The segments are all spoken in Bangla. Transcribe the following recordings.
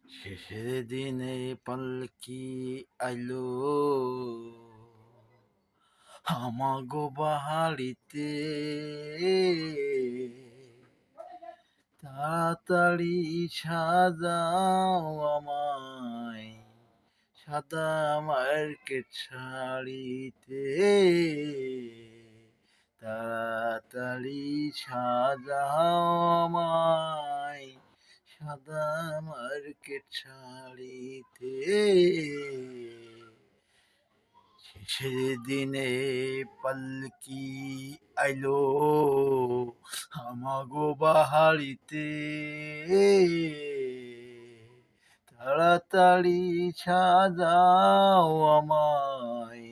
শেষের দিনে পালকি আইলো আমাগো বাহারিতে, তাড়াতাড়ি সাজাও আমায় সাদা মার্কেট শাড়িতে, তাড়াতাড়ি সাজাও আমায় সাদা মার্কেট শাড়িতে। সেদিনে পালকি আইলো আমাগো বাহারিতে, তাড়াতাড়ি সাজাও আমায়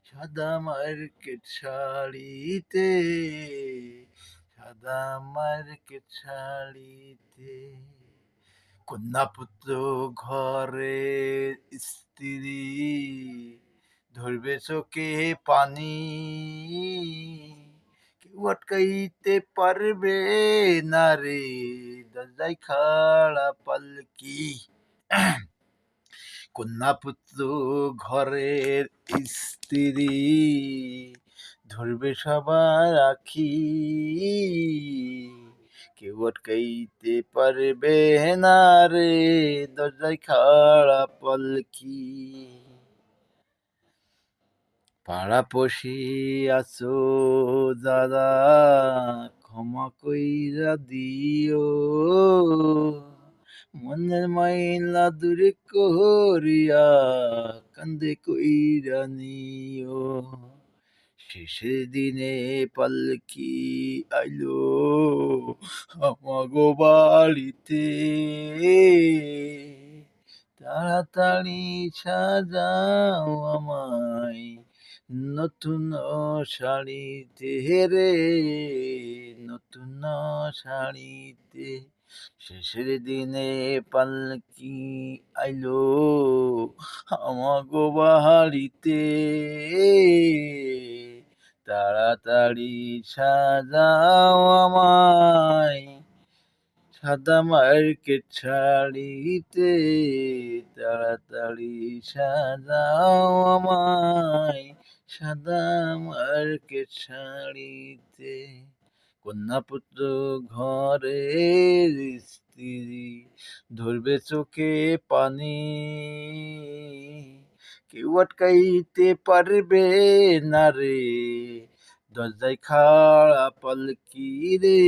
সাদা মার্কেট শাড়িতে, সাদা মার্কেট শাড়িতে। কন্যাপুত্র ঘরে স্ত্রী ধরবে চোখে পানি, কেউ আটকাইতে পারবে না রে দরজায় খাড়া পালকি। কন্যাপুত্র ঘরের স্ত্রী ধরবে সবার আখি, কেউ আটকাইতে পারবে না রে দরজায় খাড়া পালকি। পাড়াপড়শি আছো যারা ক্ষমা কইরা দিও, মনের মাইলা দূরে করিয়া কান্দে কইরা নিও। শেষের দিনে পালকি আইলো আমাগো বাড়িতে, তাড়াতাড়ি সাজাও আমায় নতুন শাড়িতে রে, নতুন শাড়িতে। শেষের দিনে পালকি আইলো আমাগো বাড়িতে, তাড়াতাড়ি সাজাও আমায় সাদা মার্কেট শাড়িতে, তাড়াতাড়ি সাজাও আমায় সাদা মার্কেট শাড়িতে। কন্যাপুত্র ঘরের স্ত্রী ধরবে চোখে পানি, কেউ আটকাইতে পারবে না রে দরজায় খাড়া পালকি রে,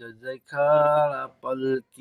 দরজায় খাড়া পালকি।